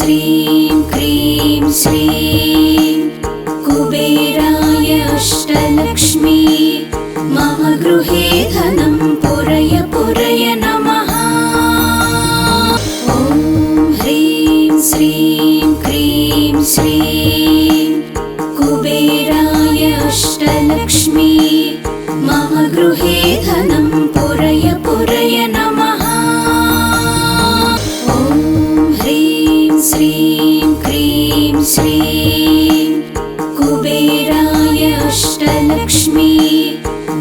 श्रीं क्रीं श्रीं कुबेराय अष्टलक्ष्मी मम गृहे धनं पुरय पुरय नमः। ॐ ह्रीं श्रीं क्रीं श्रीं कुबेराय अष्टलक्ष्मी मम गृहे धनं पुरय पुरय नमः। ॐ ह्रीं श्रीं क्रीं श्रीं कुबेराय अष्टलक्ष्मी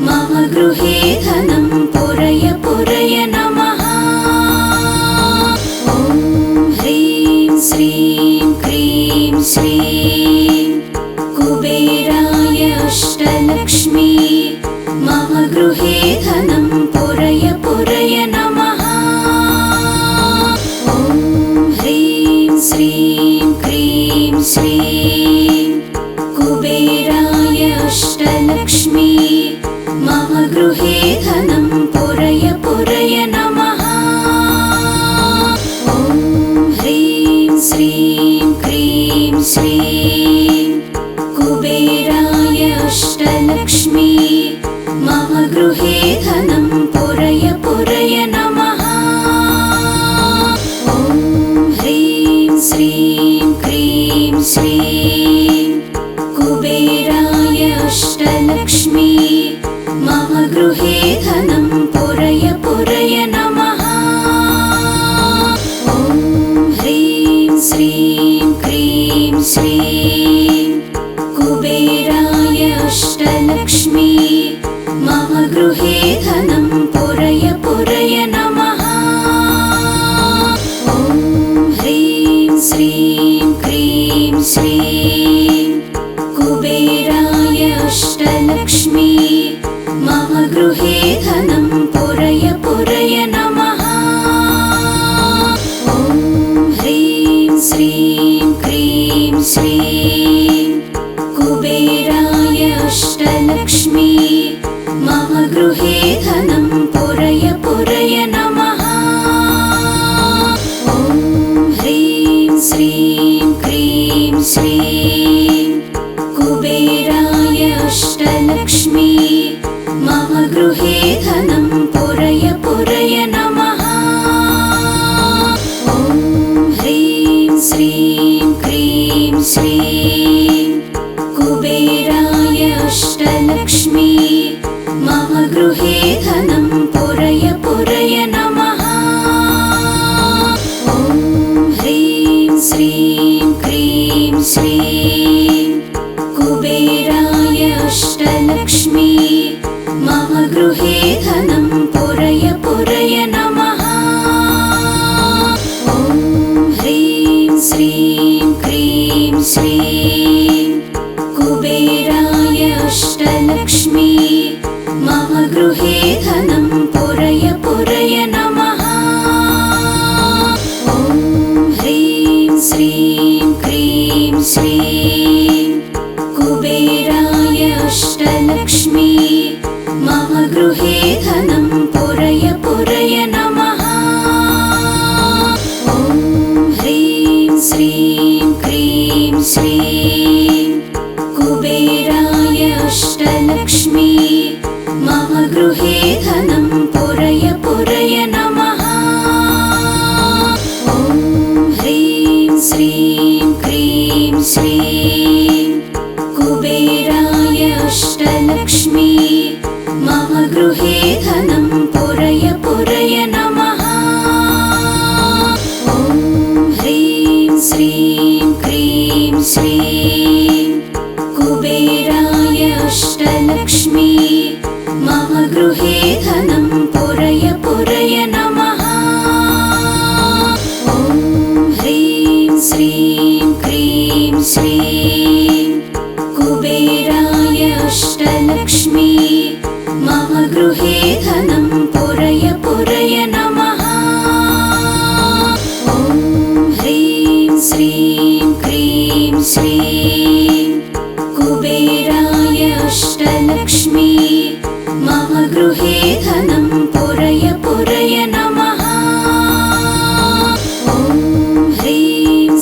मम गृहे धनं पुरय पुरय नमः। ॐ ह्रीं श्रीं क्रीं श्रीं कुबेराय अष्टलक्ष्मी मम गृहे धनं पुरय पुरय नमः। ॐ ह्रीं श्रीं क्रीं श्रीं कुबेराय अष्टलक्ष्मी मम गृहे धनं पुरय पुरय नमः। ॐ ह्रीं श्रीं क्रीं श्रीं कुबेराय अष्टलक्ष्मी मम गृहे धनं पुरय पुरय नमः। ॐ ह्रीं श्रीं क्रीं श्रीं कुबेराय अष्टलक्ष्मी मम गृहे धनं पुरय पुरय नमः। ॐ ह्रीं श्रीं क्रीं श्रीं कुबेराय अष्टलक्ष्मी मम गृहे धनं पुरय पुरय नमः। ॐ ह्रीं श्रीं क्रीं श्रीं कुबेराय अष्टलक्ष्मी मम गृहे धनं पुरय पुरय नमः। ॐ ह्रीं श्रीं क्रीं श्रीं कुबेराय अष्टलक्ष्मी मम गृहे धनं पुरय पुरय नमः। ॐ ह्रीं श्रीं क्रीं श्रीं कुबेराय अष्टलक्ष्मी मम गृहे धनं पुरय पुरय नमः। ॐ ह्रीं श्रीं क्रीं श्रीं कुबेराय अष्टलक्ष्मी मम गृहे धनं पुरय पुरय नमः। ॐ ह्रीं श्रीं क्रीं श्रीं कुबेराय अष्टलक्ष्मी मम गृहे धनं पुरय पुरय नमः। ॐ ह्रीं श्रीं क्रीं श्रीं कुबेराय अष्टलक्ष्मी मम गृहे धनं पुरय पुरय नमः। ॐ ह्रीं श्रीं क्रीं श्रीं कुबेराय अष्टलक्ष्मी मम गृहे धनं पुरय पुरय नमः। ॐ ह्रीं श्रीं क्रीं श्रीं कुबेराय अष्टलक्ष्मी मम गृहे धनं पुरय पुरय नमः। ॐ ह्रीं श्रीं क्रीं श्रीं कुबेराय अष्टलक्ष्मी मम गृहे धनं पुरय पुरय नमः। ॐ ह्रीं श्रीं क्रीं श्रीं कुबेराय अष्टलक्ष्मी मम गृहे धनं पुरय पुरय नमः। ॐ ह्रीं श्रीं क्रीं श्रीं कुबेराय अष्टलक्ष्मी मम गृहे धनं पुरय पुरय नमः। ॐ ह्रीं श्रीं क्रीं श्रीं कुबेराय अष्टलक्ष्मी मम गृहे धनं पुरय पुरय नमः। ॐ ह्रीं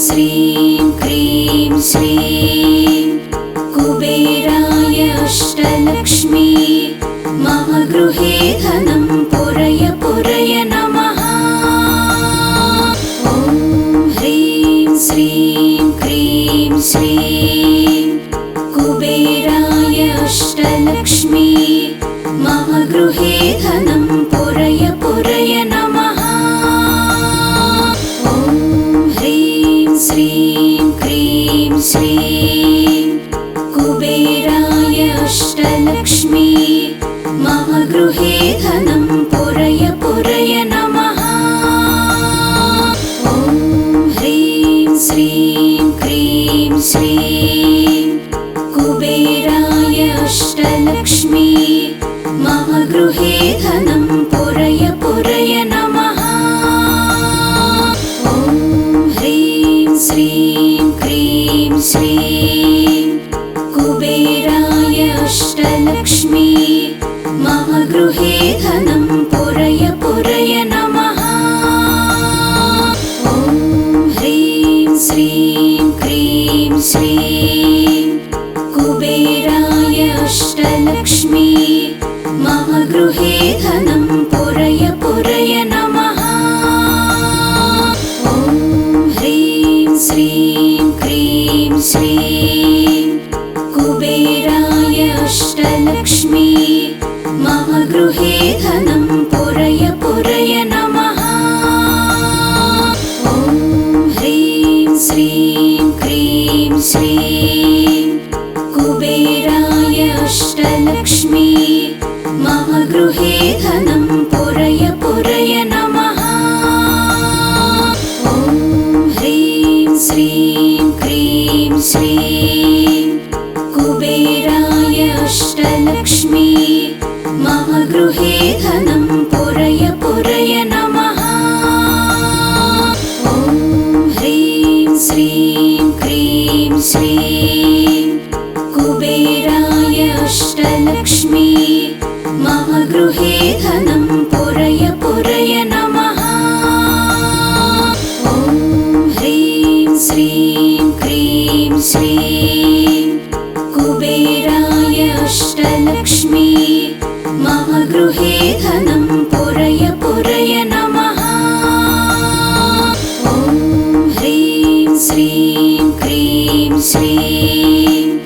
श्रीं क्रीं श्रीं कुबेराय अष्टलक्ष्मी मम गृहे धनं पुरय पुरय नमः। ॐ ह्रीं श्रीं क्रीं श्रीं कुबेराय अष्टलक्ष्मी मम गृहे धनं पुरय पुरय नमः। ॐ ह्रीं श्रीं क्रीं श्रीं कुबेराय अष्टलक्ष्मी मम गृहे धनं पुरय पुरय नमः। ॐ ह्रीं श्रीं क्रीं श्रीं कुबेराय अष्टलक्ष्मी मम गृहे धनं पुरय पुरय नमः। ॐ ह्रीं श्रीं क्रीं श्रीं कुबेराय अष्टलक्ष्मी मम गृहे धनं पुरय पुरय नमः। ॐ ह्रीं श्रीं क्रीं श्रीं कुबेराय अष्टलक्ष्मी मम गृहे धनं पुरय पुरय नमः। ॐ ह्रीं श्रीं क्रीं श्रीं कुबेराय अष्टलक्ष्मी मम गृहे धनं पुरय पुरय नमः। ॐ ह्रीं श्रीं क्रीं श्रीं कुबेराय अष्टलक्ष्मी मम गृहे धनं पुरय पुरय नमः। ॐ ह्रीं श्रीं क्रीं श्रीं कुबेराय अष्टलक्ष्मी मम गृहे धनं पुरय पुरय नमः। ॐ ह्रीं श्रीं क्रीं श्रीं कुबेराय अष्टलक्ष्मी मम गृहे धनं पुरय पुरय नमः। ॐ ह्रीं श्रीं क्रीं श्रीं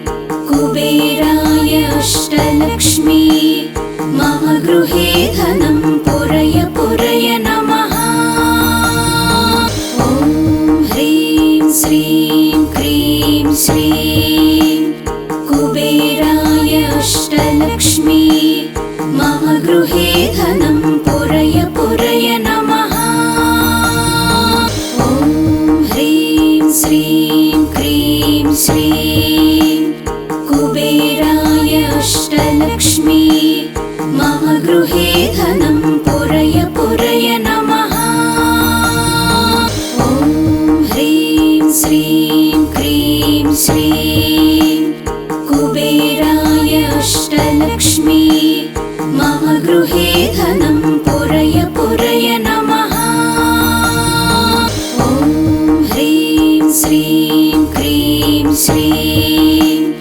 कुबेराय अष्टलक्ष्मी मम गृहे धनं पुरय पुरय नमः। ॐ ह्रीं श्रीं क्रीं श्रीं कुबेराय अष्टलक्ष्मी मम गृहे धनं पुरय पुरय नमः। ॐ ह्रीं श्रीं क्रीं श्रीं कुबेराय अष्टलक्ष्मी मम गृहे धनं पुरय पुरय नमः। ॐ ह्रीं श्रीं क्रीं श्रीं कुबेराय अष्टलक्ष्मी मम गृहे धनं पुरय पुरय नमः। ॐ ह्रीं श्रीं क्रीं श्रीं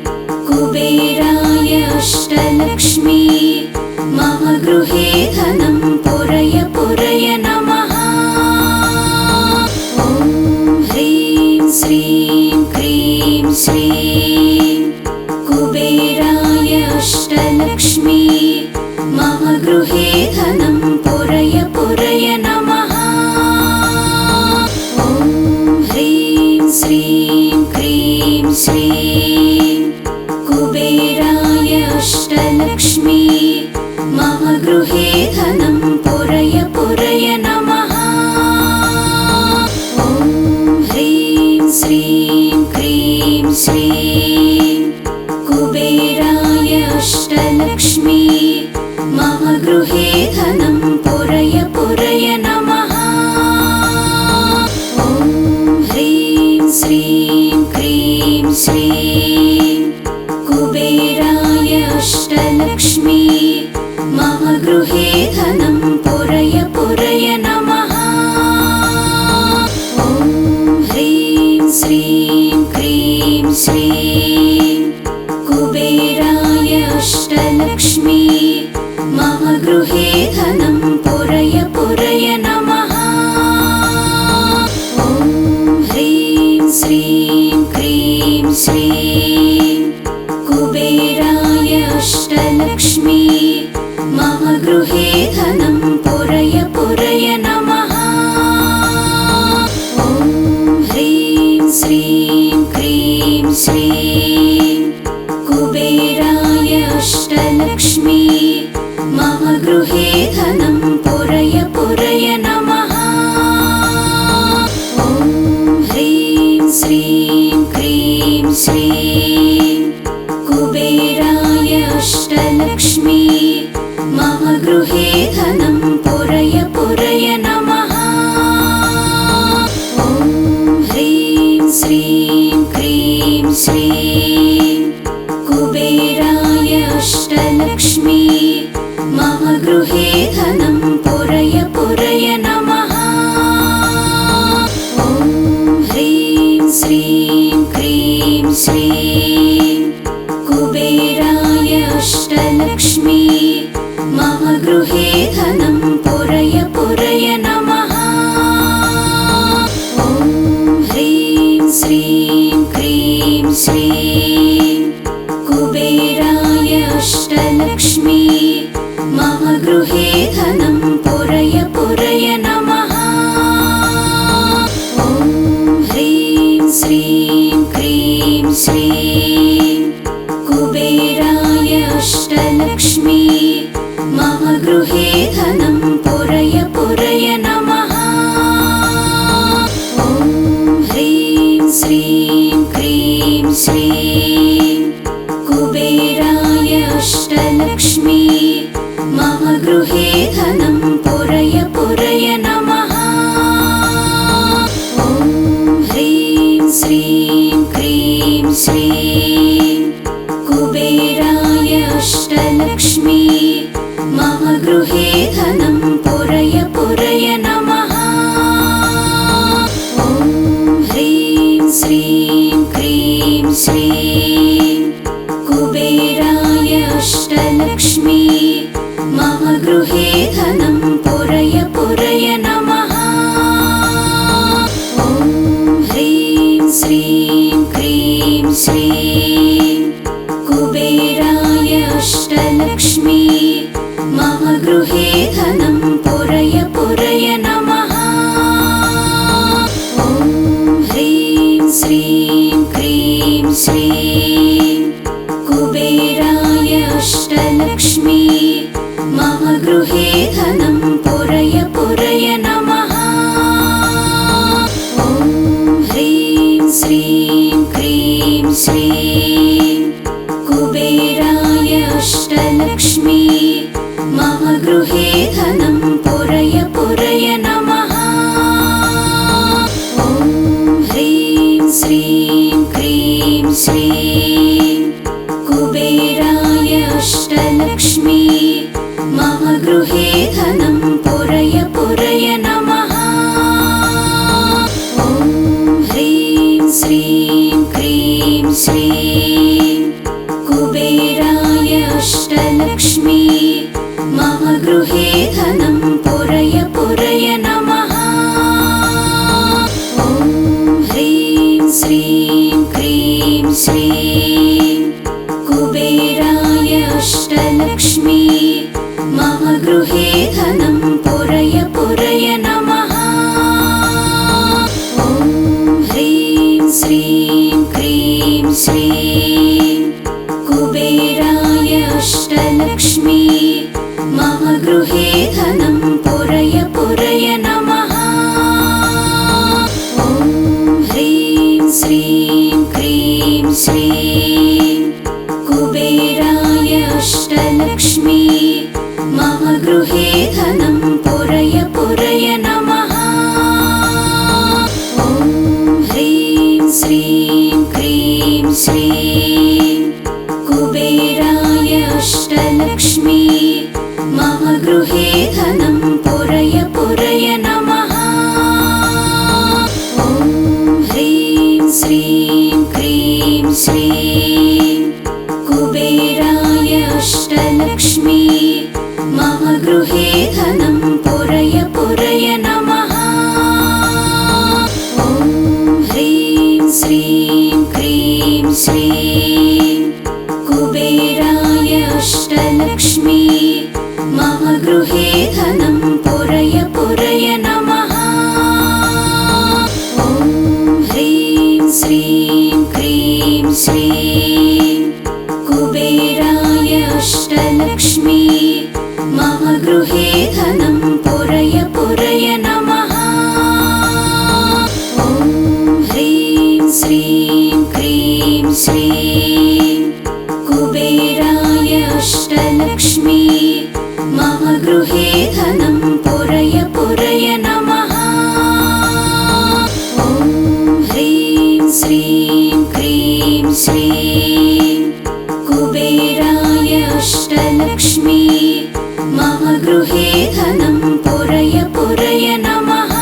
कुबेराय अष्टलक्ष्मी मम गृहे धनं पुरय पुरय नमः। ॐ ह्रीं श्रीं क्रीं श्रीं कुबेराय अष्टलक्ष्मी मम गृहे धनं पुरय पुरय नमः। ॐ ह्रीं श्रीं क्रीं श्रीं कुबेराय अष्टलक्ष्मी मम गृहे धनं पुरय पुरय नमः। ॐ ह्रीं श्रीं क्रीं श्रीं कुबेराय अष्टलक्ष्मी मम गृहे धनं पुरय पुरय नमः। ॐ ह्रीं श्रीं क्रीं श्रीं कुबेराय अष्टलक्ष्मी मम गृहे धनं पुरय पुरय नमः। ॐ ह्रीं श्रीं क्रीं श्रीं कुबेराय अष्टलक्ष्मी मम गृहे धनं पुरय पुरय नमः। ॐ ह्रीं श्रीं क्रीं श्रीं कुबेराय अष्टलक्ष्मी मम गृहे धनं पुरय पुरय नमः। ॐ ह्रीं श्रीं क्रीं श्रीं कुबेराय अष्टलक्ष्मी मम गृहे धनं पुरय पुरय नमः। ॐ ह्रीं श्रीं क्रीं श्रीं कुबेराय अष्टलक्ष्मी मम गृहे धनं पुरय पुरय नमः। ॐ ह्रीं श्रीं क्रीं श्रीं कुबेराय अष्टलक्ष्मी मम गृहे धनं पुरय पुरय नमः। ॐ ह्रीं श्रीं क्रीं श्रीं कुबेराय अष्टलक्ष्मी मम गृहे धनं पुरय पुरय नमः। ॐ ह्रीं श्रीं क्रीं श्रीं कुबेराय अष्टलक्ष्मी मम गृहे धनं पुरय पुरय नमः। ॐ ह्रीं श्रीं क्रीं श्रीं कुबेराय अष्टलक्ष्मी मम गृहे धनं पुरय पुरय नमः। ॐ ह्रीं श्रीं क्रीं श्रीं कुबेराय अष्टलक्ष्मी मम गृहे धनं पुरय पुरय नमः। ॐ ह्रीं श्रीं क्रीं श्रीं कुबेराय अष्टलक्ष्मी मम गृहे धनं पुरय पुरय नमः। ॐ ह्रीं श्रीं क्रीं श्रीं कुबेराय अष्टलक्ष्मी मम गृहे धनं पुरय पुरय नमः। ॐ ह्रीं श्रीं क्रीं श्रीं कुबेराय अष्टलक्ष्मी मम गृहे धनं पुरय पुरय नमः। ॐ ह्रीं श्रीं क्रीं श्रीं कुबेराय अष्टलक्ष्मी मम गृहे धनं पुरय पुरय नमः। ॐ ह्रीं श्रीं क्रीं श्रीं कुबेराय अष्टलक्ष्मी मम गृहे धनं पुरय पुरय नमः। ॐ ह्रीं श्रीं क्रीं श्रीं कुबेराय अष्टलक्ष्मी मम गृहे धनं पुरय पुरय नमः। ॐ ह्रीं श्रीं क्रीं श्रीं कुबेराय अष्टलक्ष्मी मम गृहे धनं पुरय पुरय नमः। ॐ ह्रीं श्रीं क्रीं श्रीं कुबेराय अष्टलक्ष्मी मम गृहे धनं पुरय पुरय नमः। ॐ ह्रीं श्रीं क्रीं श्रीं कुबेराय अष्टलक्ष्मी मम गृहे धनं पुरय पुरय नमः। ॐ ह्रीं श्रीं क्रीं श्रीं कुबेराय अष्टलक्ष्मी मम गृहे धनं पुरय पुरय नमः। ॐ ह्रीं श्रीं क्रीं श्रीं कुबेराय अष्टलक्ष्मी मम गृहे धनं पुरय पुरय नमः। ॐ ह्रीं श्रीं क्रीं श्रीं कुबेराय अष्टलक्ष्मी मम गृहे धनं पुरय पुरय नमः। ॐ ह्रीं श्रीं क्रीं श्रीं कुबेराय अष्टलक्ष्मी मम गृहे धनं पुरय पुरय नमः। ॐ ह्रीं श्रीं क्रीं श्रीं कुबेराय अष्टलक्ष्मी मम गृहे धनं पुरय पुरय नमः। ॐ ह्रीं श्रीं क्रीं श्रीं कुबेराय अष्टलक्ष्मी मम गृहे धनं पुरय पुरय नमः। ॐ ह्रीं श्रीं क्रीं श्रीं कुबेराय अष्टलक्ष्मी मम गृहे धनं पुरय पुरय नमः।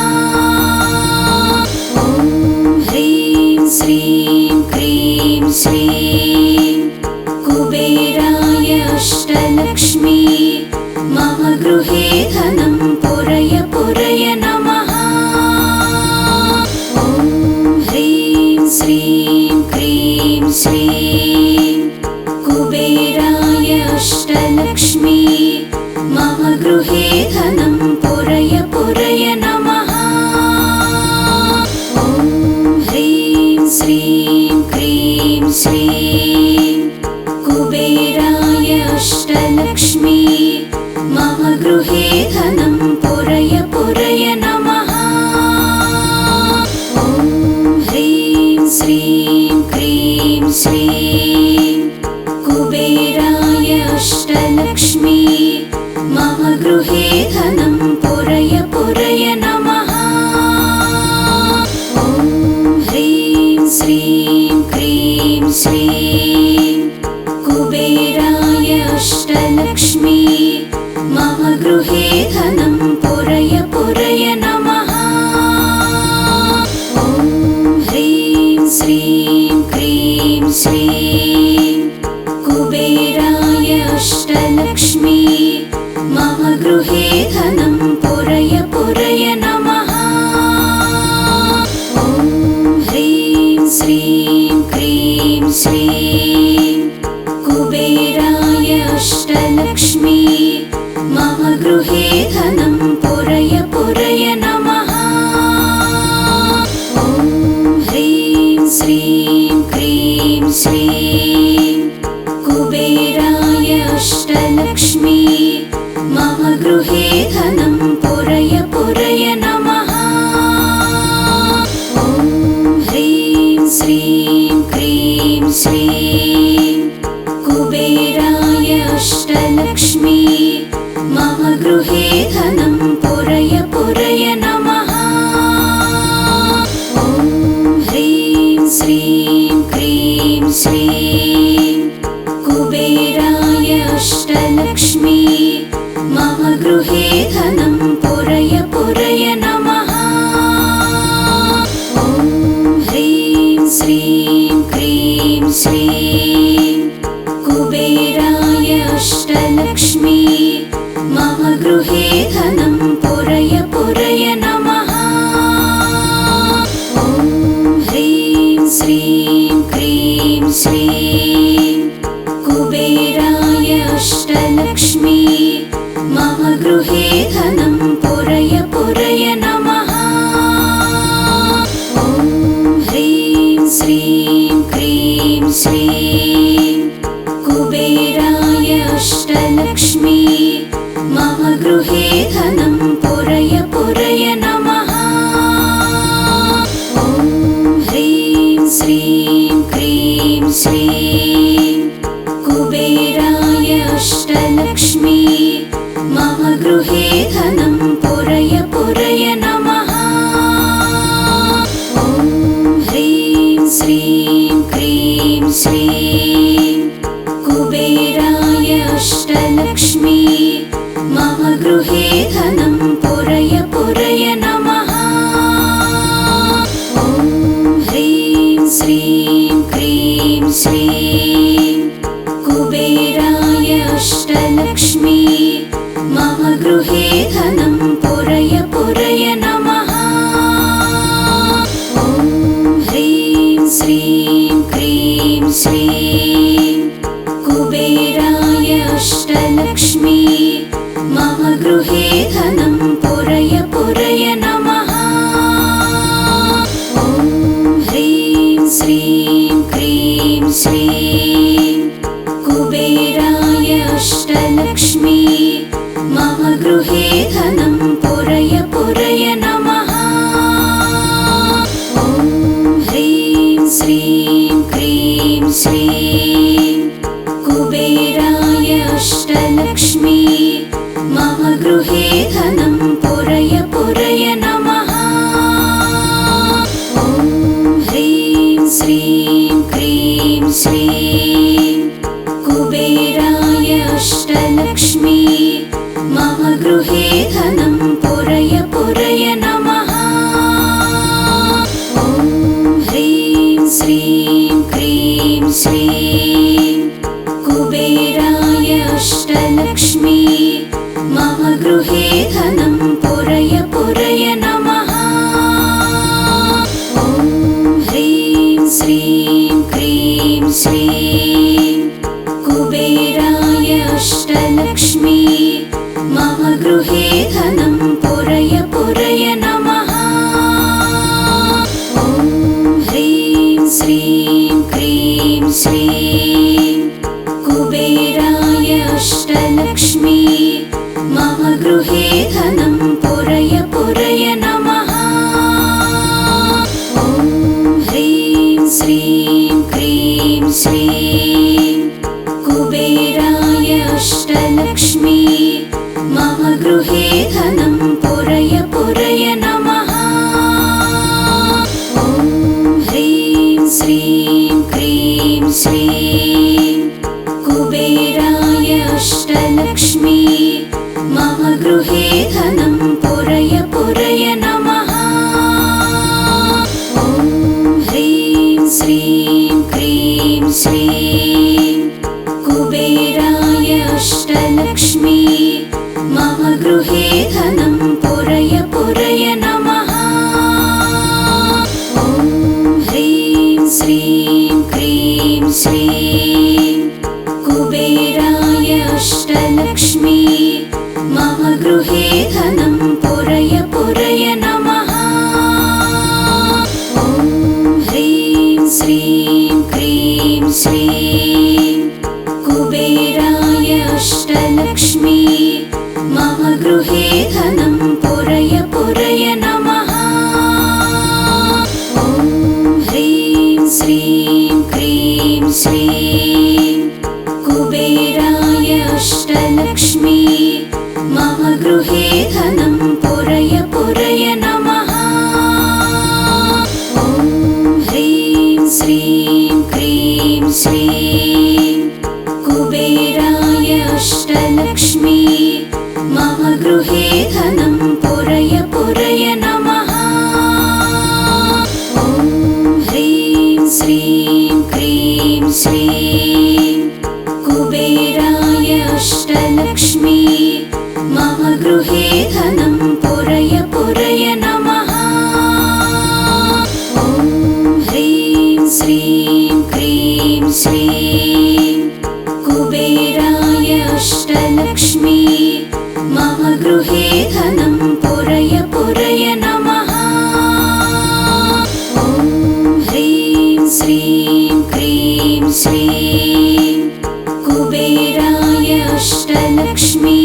ॐ ह्रीं श्रीं क्रीं श्रीं कुबेराय अष्टलक्ष्मी मम गृहे धनं पुरय पुरय नमः। ॐ ह्रीं श्रीं क्रीं श्रीं कुबेराय अष्टलक्ष्मी मम गृहे धनं पुरय पुरय नमः। ॐ ह्रीं श्रीं क्रीं श्रीं कुबेराय अष्टलक्ष्मी मम गृहे धनं पुरय पुरय नमः। ॐ ह्रीं श्रीं क्रीं श्रीं कुबेराय अष्टलक्ष्मी मम गृहे धनं पुरय पुरय नमः। ॐ ह्रीं श्रीं क्रीं श्रीं कुबेराय अष्टलक्ष्मी मम गृहे धनं पुरय पुरय नमः। ॐ ह्रीं श्रीं क्रीं श्रीं कुबेराय अष्टलक्ष्मी मम गृहे धनं पुरय पुरय नमः। ॐ ह्रीं श्रीं क्रीं श्रीं कुबेराय अष्टलक्ष्मी मम गृहे धनं पुरय पुरय नमः। ॐ ह्रीं श्रीं क्रीं श्रीं कुबेराय अष्टलक्ष्मी मम गृहे धनं पुरय पुरय नमः। ॐ ह्रीं श्रीं क्रीं श्रीं कुबेराय अष्टलक्ष्मी मम गृहे धनं पुरय पुरय नमः। ॐ ह्रीं श्रीं क्रीं श्रीं कुबेराय अष्टलक्ष्मी मम गृहे धनं पुरय पुरय नमः। ॐ ह्रीं श्रीं क्रीं श्रीं कुबेराय अष्टलक्ष्मी मम गृहे धनं पुरय पुरय नमः। ॐ ह्रीं श्रीं क्रीं श्रीं कुबेराय अष्टलक्ष्मी मम गृहे धनं पुरय पुरय नमः। ॐ ह्रीं श्रीं क्रीं श्रीं कुबेराय अष्टलक्ष्मी मम गृहे धनं पुरय पुरय नमः। ॐ ह्रीं श्रीं क्रीं श्रीं कुबेराय अष्टलक्ष्मी मम गृहे धनं पुरय पुरय नमः। ॐ ह्रीं श्रीं क्रीं श्रीं कुबेराय अष्टलक्ष्मी मम गृहे धनं पुरय पुरय नमः। ॐ ह्रीं श्रीं क्रीं श्रीं कुबेराय अष्टलक्ष्मी मम गृहे धनं पुरय पुरय नमः। ॐ ह्रीं श्रीं क्रीं श्रीं कुबेराय अष्टलक्ष्मी मम गृहे धनं पुरय पुरय नमः। ॐ ह्रीं श्रीं क्रीं श्रीं कुबेराय अष्टलक्ष्मी मम गृहे धनं पुरय पुरय नमः। ॐ ह्रीं श्रीं क्रीं श्रीं कुबेराय अष्टलक्ष्मी मम गृहे धनं पुरय पुरय नमः। ॐ ह्रीं श्रीं क्रीं श्रीं कुबेराय अष्टलक्ष्मी मम गृहे धनं पुरय पुरय नमः। ॐ ह्रीं श्रीं क्रीं श्रीं कुबेराय अष्टलक्ष्मी मम गृहे धनं पुरय पुरय नमः। ॐ ह्रीं श्रीं क्रीं श्रीं कुबेराय अष्टलक्ष्मी मम गृहे धनं पुरय पुरय नमः। ॐ ह्रीं श्रीं क्रीं श्रीं कुबेराय अष्टलक्ष्मी मम गृहे धनं पुरय पुरय नमः। ॐ ह्रीं श्रीं क्रीं श्रीं कुबेराय अष्टलक्ष्मी मम गृहे धनं पुरय पुरय नमः। ॐ ह्रीं श्रीं क्रीं श्रीं कुबेराय अष्टलक्ष्मी मम गृहे धनं पुरय पुरय नमः। ॐ ह्रीं श्रीं क्रीं श्रीं कुबेराय अष्टलक्ष्मी मम गृहे धनं पुरय पुरय नमः। ॐ ह्रीं श्रीं क्रीं श्रीं कुबेराय अष्टलक्ष्मी मम गृहे धनं पुरय पुरय नमः। ॐ ह्रीं श्रीं क्रीं श्रीं कुबेराय अष्टलक्ष्मी मम गृहे धनं पुरय पुरय नमः। ॐ ह्रीं श्रीं क्रीं श्रीं कुबेराय अष्टलक्ष्मी मम गृहे धनं पुरय पुरय नमः। ॐ ह्रीं श्रीं क्रीं श्रीं कुबेराय अष्टलक्ष्मी मम गृहे धनं पुरय पुरय नमः। ॐ ह्रीं श्रीं क्रीं श्रीं कुबेराय अष्टलक्ष्मी मम गृहे धनं पुरय पुरय नमः। ॐ ह्रीं श्रीं क्रीं श्रीं कुबेराय अष्टलक्ष्मी मम गृहे धनं पुरय पुरय नमः। ॐ ह्रीं श्रीं क्रीं श्रीं कुबेराय अष्टलक्ष्मी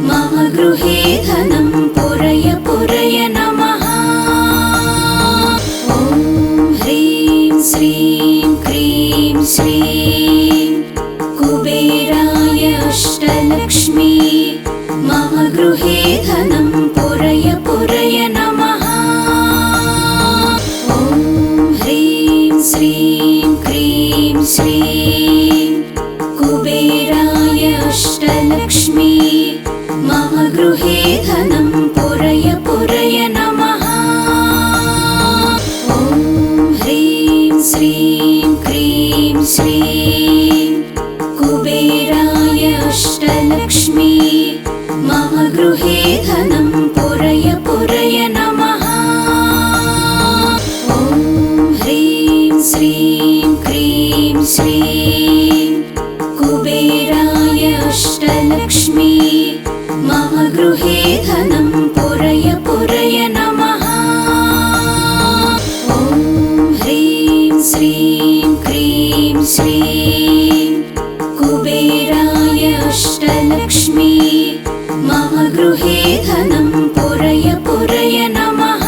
मम गृहे धनं पुरय पुरय नमः। ॐ ह्रीं श्रीं क्रीं श्रीं कुबेराय अष्टलक्ष्मी मम गृहे धनं पुरय पुरय नमः। ॐ ह्रीं श्रीं क्रीं श्रीं कुबेराय अष्टलक्ष्मी मम गृहे धनं पुरय पुरय नमः। ॐ ह्रीं श्रीं क्रीं श्रीं कुबेराय अष्टलक्ष्मी मम गृहे धनं पुरय पुरय नमः। ॐ ह्रीं श्रीं क्रीं श्रीं कुबेराय अष्टलक्ष्मी मम गृहे धनं पुरय पुरय नमः। ॐ ह्रीं श्रीं क्रीं श्रीं कुबेराय अष्टलक्ष्मी मम गृहे धनं पुरय पुरय नमः।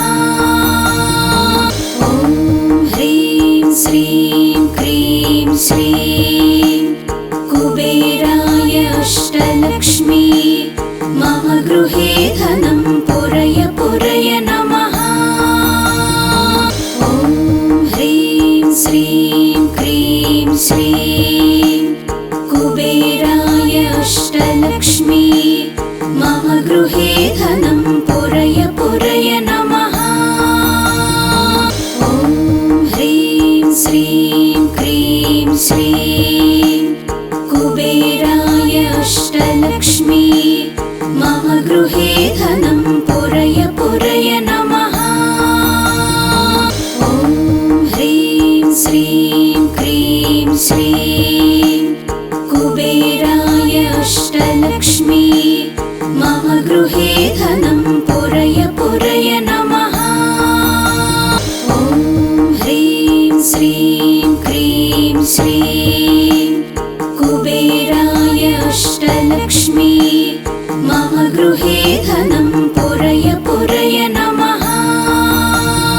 ॐ ह्रीं श्रीं क्रीं श्रीं कुबेराय अष्टलक्ष्मी मम गृहे धनं पुरय पुरय नमः। ॐ ह्रीं श्रीं क्रीं श्रीं कुबेराय अष्टलक्ष्मी मम गृहे धनं पुरय पुरय नमः। ॐ ह्रीं श्रीं क्रीं श्रीं कुबेराय अष्टलक्ष्मी मम गृहे धनं पुरय पुरय नमः। ॐ ह्रीं श्रीं क्रीं श्रीं कुबेराय अष्टलक्ष्मी मम गृहे धनं पुरय पुरय नमः। ॐ ह्रीं श्रीं